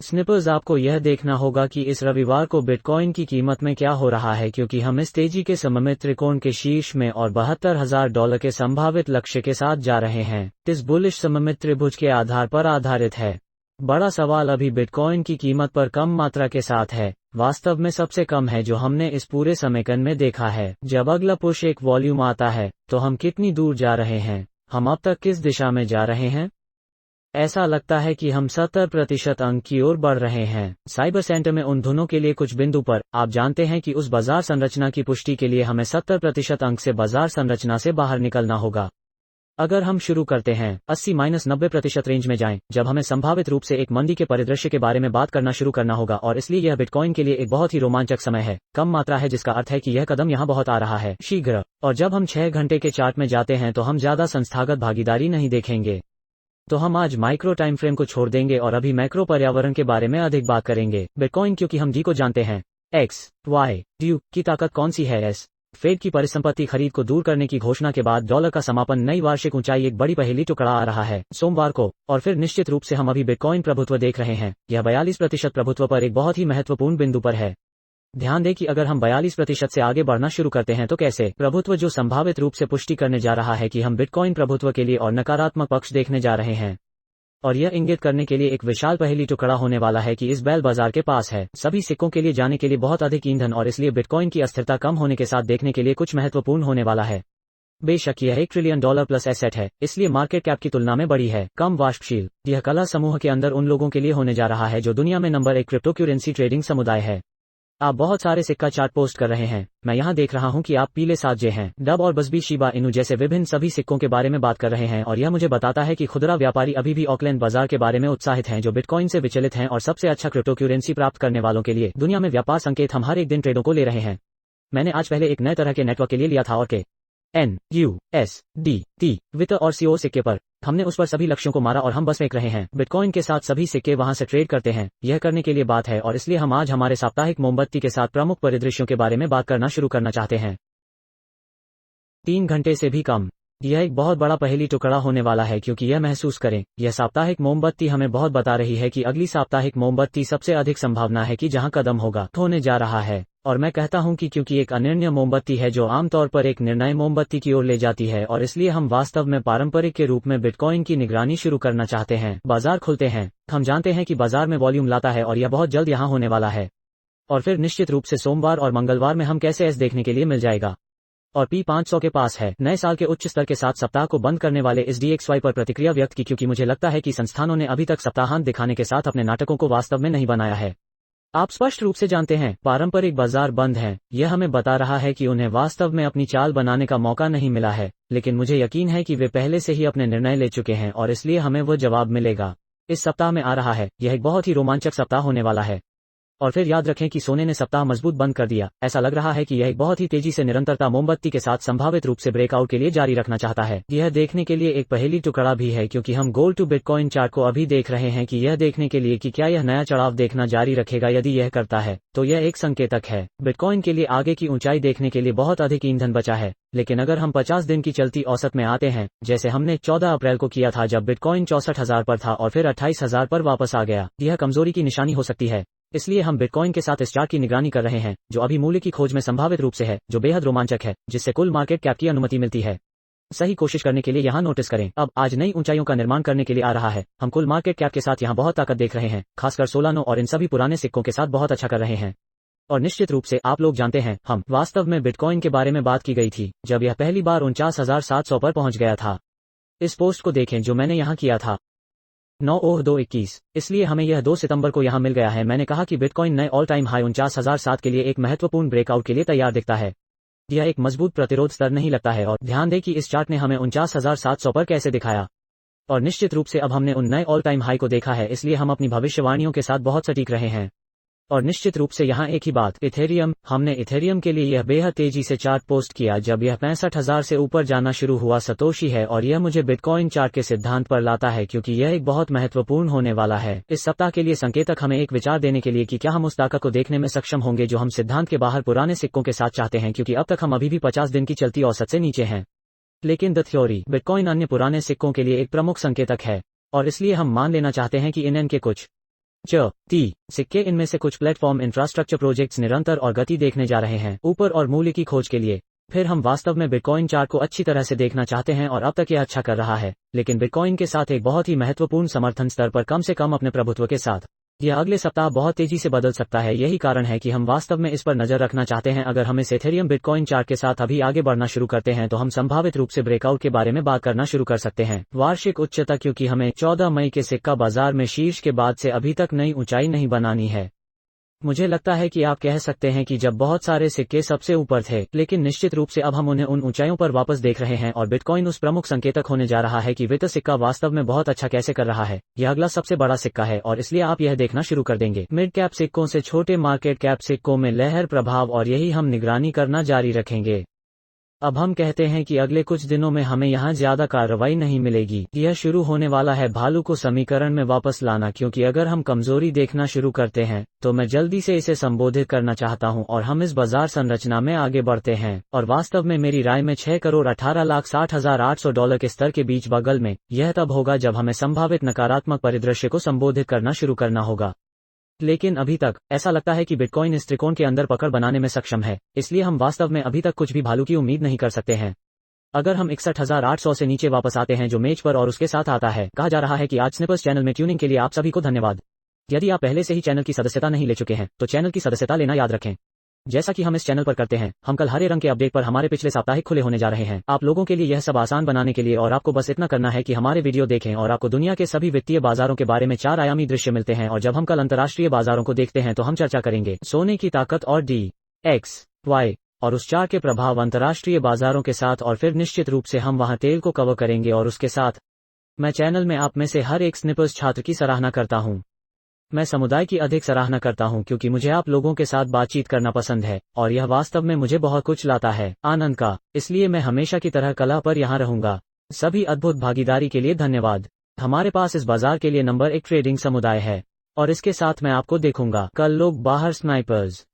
Snipers, आपको यह देखना होगा कि इस रविवार को बिटकॉइन की कीमत में क्या हो रहा है, क्योंकि हम इस तेजी के सममित त्रिकोण के शीर्ष में और $72,000 के संभावित लक्ष्य के साथ जा रहे हैं। इस बुलिश सममित त्रिभुज के आधार पर आधारित है। बड़ा सवाल अभी बिटकॉइन की कीमत पर कम मात्रा के साथ है, वास्तव में सबसे कम है जो हमने इस पूरे समीकरण में देखा है। जब अगला पुश एक वॉल्यूम आता है तो हम कितनी दूर जा रहे हैं, हम अब तक किस दिशा में जा रहे हैं? ऐसा लगता है कि हम 70% अंक की ओर बढ़ रहे हैं। साइबर सेंटर में उन धुनों के लिए कुछ बिंदु पर आप जानते हैं कि उस बाजार संरचना की पुष्टि के लिए हमें 70% अंक से बाजार संरचना से बाहर निकलना होगा। अगर हम शुरू करते हैं 80-90% रेंज में जाएं, जब हमें संभावित रूप से एक मंदी के परिदृश्य के बारे में बात करना शुरू करना होगा, और इसलिए यह बिटकॉइन के लिए एक बहुत ही रोमांचक समय है। कम मात्रा है जिसका अर्थ है कि यह कदम यहां बहुत आ रहा है शीघ्र। और जब हम 6 घंटे के चार्ट में जाते हैं तो हम ज्यादा संस्थागत भागीदारी नहीं देखेंगे। तो हम आज माइक्रो टाइम फ्रेम को छोड़ देंगे और अभी मैक्रो पर्यावरण के बारे में अधिक बात करेंगे। बिटकॉइन, क्योंकि हम डी को जानते हैं, एक्स वाई ड्यू की ताकत कौन सी है? एस फेड की परिसंपत्ति खरीद को दूर करने की घोषणा के बाद डॉलर का समापन नई वार्षिक ऊंचाई एक बड़ी पहेली टुकड़ा आ रहा है सोमवार को। और फिर निश्चित रूप से हम अभी बिटकॉइन प्रभुत्व देख रहे हैं। यह 42% प्रभुत्व पर एक बहुत ही महत्वपूर्ण बिंदु पर है। ध्यान दें कि अगर हम 42% से आगे बढ़ना शुरू करते हैं तो कैसे प्रभुत्व, जो संभावित रूप से पुष्टि करने जा रहा है कि हम बिटकॉइन प्रभुत्व के लिए और नकारात्मक पक्ष देखने जा रहे हैं। और यह इंगित करने के लिए एक विशाल पहेली टुकड़ा होने वाला है कि इस बैल बाजार के पास है सभी सिक्कों के लिए जाने के लिए बहुत अधिक ईंधन, और इसलिए बिटकॉइन की अस्थिरता कम होने के साथ देखने के लिए कुछ महत्वपूर्ण होने वाला है। बेशक यह $1 ट्रिलियन प्लस एसेट है, इसलिए मार्केट कैप की तुलना में बड़ी है, कम वाष्पशील। यह कला समूह के अंदर उन लोगों के लिए होने जा रहा है जो दुनिया में नंबर 1 क्रिप्टो करेंसी ट्रेडिंग समुदाय है। आप बहुत सारे सिक्का चार्ट पोस्ट कर रहे हैं। मैं यहां देख रहा हूं कि आप पीले 7J हैं, डब और बसबी शिबा इनू जैसे विभिन्न सभी सिक्कों के बारे में बात कर रहे हैं, और यह मुझे बताता है कि खुदरा व्यापारी अभी भी ऑकलैंड बाजार के बारे में उत्साहित हैं जो बिटकॉइन से विचलित हैं, और सबसे अच्छा क्रिप्टो करेंसी प्राप्त करने वालों के लिए दुनिया में व्यापार संकेत हम हर एक दिन ट्रेडों को ले रहे हैं। मैंने आज पहले एक नए तरह के नेटवर्क के लिए लिया था और के NUSDT वित्त और CO सिक्के पर हमने उस पर सभी लक्ष्यों को मारा और हम बस फेंक रहे हैं। बिटकॉइन के साथ सभी सिक्के वहां से ट्रेड करते हैं, यह करने के लिए बात है, और इसलिए हम आज हमारे साप्ताहिक मोमबत्ती के साथ प्रमुख परिदृश्यों के बारे में बात करना शुरू करना चाहते हैं। 3 घंटे से भी कम। यह एक बहुत बड़ा पहेली टुकड़ा होने वाला है, क्योंकि यह महसूस करें, यह साप्ताहिक मोमबत्ती हमें बहुत बता रही है कि अगली साप्ताहिक मोमबत्ती सबसे अधिक संभावना है कि जहां कदम होने जा रहा है। और मैं कहता हूं कि क्योंकि एक अनन्य मोमबत्ती है जो आमतौर पर एक निर्णय मोमबत्ती की ओर ले जाती है, और इसलिए हम वास्तव में पारंपरिक के रूप में बिटकॉइन की निगरानी शुरू करना चाहते हैं। बाजार खुलते हैं, हम जानते हैं कि बाजार में वॉल्यूम लाता है और यह बहुत जल्द यहां होने वाला है। और फिर निश्चित रूप से सोमवार और मंगलवार में हम कैसे एस देखने के लिए मिल जाएगा। और P500 के पास है नए साल के उच्च स्तर के साथ सप्ताह को बंद करने वाले इस DXY पर प्रतिक्रिया व्यक्त की, क्योंकि मुझे लगता है कि संस्थानों ने अभी तक सप्ताहांत दिखाने के साथ अपने नाटकों को वास्तव में नहीं बनाया है। आप स्पष्ट रूप से जानते हैं पारंपरिक बाजार बंद हैं। यह हमें बता रहा है कि उन्हें वास्तव में अपनी चाल बनाने का मौका नहीं मिला है, लेकिन मुझे यकीन है कि वे पहले से ही अपने निर्णय ले चुके हैं, और इसलिए हमें वह जवाब मिलेगा। इस सप्ताह में आ रहा है, यह एक बहुत ही रोमांचक सप्ताह होने वाला है। और फिर याद रखें कि सोने ने सप्ताह मजबूत बंद कर दिया। ऐसा लग रहा है कि यह एक बहुत ही तेजी से निरंतरता मोमबत्ती के साथ संभावित रूप से ब्रेकआउट के लिए जारी रखना चाहता है। यह देखने के लिए एक पहेली टुकड़ा भी है, क्योंकि हम गोल्ड टू बिटकॉइन चार्ट को अभी देख रहे हैं कि यह देखने के लिए कि क्या यह नया चढ़ाव देखना जारी रखेगा। यदि यह करता है तो यह एक संकेतक है। बिटकॉइन के लिए आगे की ऊंचाई देखने के लिए बहुत अधिक ईंधन बचा है, लेकिन अगर हम 50 दिन की चलती औसत में आते हैं, जैसे हमने 14 अप्रैल को किया था जब बिटकॉइन 64,000 पर था और फिर 28,000 पर वापस आ गया, यह कमजोरी की निशानी हो सकती है। इसलिए हम बिटकॉइन के साथ इस चार्ट की निगरानी कर रहे हैं, जो अभी मूल्य की खोज में संभावित रूप से है, जो बेहद रोमांचक है, जिससे कुल मार्केट कैप की अनुमति मिलती है। सही कोशिश करने के लिए यहां नोटिस करें, अब आज नई ऊंचाइयों का निर्माण करने के लिए आ रहा है। हम कुल मार्केट कैप के साथ यहां बहुत ताकत देख रहे हैं, खासकर सोलानो और इन सभी पुराने सिक्कों के साथ बहुत अच्छा कर रहे हैं। और निश्चित रूप से आप लोग जानते हैं, हम वास्तव में बिटकॉइन के बारे में बात की गई थी जब यह पहली बार 49,700 पर पहुंच गया था। इस पोस्ट को देखें जो मैंने यहां किया था 9/2/21। इसलिए हमें यह 2 सितंबर को यहां मिल गया है। मैंने कहा कि बिटकॉइन नए ऑल टाइम हाई 49,007 के लिए एक महत्वपूर्ण ब्रेकआउट के लिए तैयार दिखता है। यह एक मजबूत प्रतिरोध स्तर नहीं लगता है, और ध्यान दें कि इस चार्ट ने हमें 49,700 पर कैसे दिखाया। और निश्चित रूप से अब हमने उन नए ऑल टाइम हाई को देखा है, इसलिए हम अपनी भविष्यवाणियों के साथ बहुत सटीक रहे हैं। और निश्चित रूप से यहाँ एक ही बात, इथेरियम। हमने इथेरियम के लिए यह बेहद तेजी से चार्ट पोस्ट किया जब यह 65,000 से ऊपर जाना शुरू हुआ सतोशी है, और यह मुझे बिटकॉइन चार्ट के सिद्धांत पर लाता है, क्योंकि यह एक बहुत महत्वपूर्ण होने वाला है। इस सप्ताह के लिए संकेतक हमें एक विचार देने के लिए कि क्या हम उस ताकत को देखने में सक्षम होंगे जो हम सिद्धांत के बाहर पुराने सिक्कों के साथ चाहते हैं, क्योंकि अब तक हम अभी भी 50 दिन की चलती औसत से नीचे हैं। लेकिन द थ्योरी, बिटकॉइन अन्य पुराने सिक्कों के लिए एक प्रमुख संकेतक है, और इसलिए हम मान लेना चाहते हैं कि इन के कुछ टी सिक्के इनमें से कुछ प्लेटफॉर्म इंफ्रास्ट्रक्चर प्रोजेक्ट्स निरंतर और गति देखने जा रहे हैं ऊपर और मूल्य की खोज के लिए। फिर हम वास्तव में बिटकॉइन चार्ट को अच्छी तरह से देखना चाहते हैं और अब तक यह अच्छा कर रहा है, लेकिन बिटकॉइन के साथ एक बहुत ही महत्वपूर्ण समर्थन स्तर पर कम से कम अपने प्रभुत्व के साथ। यह अगले सप्ताह बहुत तेजी से बदल सकता है, यही कारण है कि हम वास्तव में इस पर नजर रखना चाहते हैं। अगर हम इस एथेरियम बिटकॉइन चार्ट के साथ अभी आगे बढ़ना शुरू करते हैं तो हम संभावित रूप से ब्रेकआउट के बारे में बात करना शुरू कर सकते हैं। वार्षिक उच्चता, क्योंकि हमें 14 मई के सिक्का बाजार में शीर्ष के बाद से अभी तक नई ऊंचाई नहीं बनानी है। मुझे लगता है कि आप कह सकते हैं कि जब बहुत सारे सिक्के सबसे ऊपर थे, लेकिन निश्चित रूप से अब हम उन्हें उन ऊंचाइयों पर वापस देख रहे हैं और बिटकॉइन उस प्रमुख संकेतक होने जा रहा है कि वित्त सिक्का वास्तव में बहुत अच्छा कैसे कर रहा है। यह अगला सबसे बड़ा सिक्का है और इसलिए आप यह देखना शुरू कर देंगे। मिड कैप सिक्कों से छोटे मार्केट कैप सिक्कों में लहर प्रभाव, और यही हम निगरानी करना जारी रखेंगे। अब हम कहते हैं कि अगले कुछ दिनों में हमें यहाँ ज्यादा कार्रवाई नहीं मिलेगी। यह शुरू होने वाला है भालू को समीकरण में वापस लाना, क्योंकि अगर हम कमजोरी देखना शुरू करते हैं तो मैं जल्दी से इसे संबोधित करना चाहता हूं और हम इस बाजार संरचना में आगे बढ़ते हैं। और वास्तव में मेरी राय में $6,18,60,800 के स्तर के बीच बगल में यह तब होगा जब हमें संभावित नकारात्मक परिदृश्य को संबोधित करना शुरू करना होगा। लेकिन अभी तक ऐसा लगता है कि बिटकॉइन इस त्रिकोण के अंदर पकड़ बनाने में सक्षम है, इसलिए हम वास्तव में अभी तक कुछ भी भालू की उम्मीद नहीं कर सकते हैं। अगर हम 61,800 से नीचे वापस आते हैं जो मेज पर और उसके साथ आता है। कहा जा रहा है कि आज स्निपर्स चैनल में ट्यूनिंग के लिए आप सभी को धन्यवाद। यदि आप पहले से ही चैनल की सदस्यता नहीं ले चुके हैं तो चैनल की सदस्यता लेना याद रखें। जैसा कि हम इस चैनल पर करते हैं, हम कल हरे रंग के अपडेट पर हमारे पिछले साप्ताहिक खुले होने जा रहे हैं। आप लोगों के लिए यह सब आसान बनाने के लिए, और आपको बस इतना करना है कि हमारे वीडियो देखें और आपको दुनिया के सभी वित्तीय बाजारों के बारे में 4 आयामी दृश्य मिलते हैं। और जब हम कल अंतर्राष्ट्रीय बाजारों को देखते हैं तो हम चर्चा करेंगे सोने की ताकत और DXY और उस चार्ट के प्रभाव अंतर्राष्ट्रीय बाजारों के साथ, और फिर निश्चित रूप से हम वहां तेल को कवर करेंगे। और उसके साथ मैं चैनल में आप में से हर एक स्निपर्स छात्र की सराहना करता हूं। मैं समुदाय की अधिक सराहना करता हूं क्योंकि मुझे आप लोगों के साथ बातचीत करना पसंद है और यह वास्तव में मुझे बहुत कुछ लाता है, आनंद का। इसलिए मैं हमेशा की तरह कला पर यहां रहूंगा। सभी अद्भुत भागीदारी के लिए धन्यवाद। हमारे पास इस बाजार के लिए नंबर 1 ट्रेडिंग समुदाय है और इसके साथ मैं आपको देखूंगा कल। लोग बाहर स्नाइपर्स।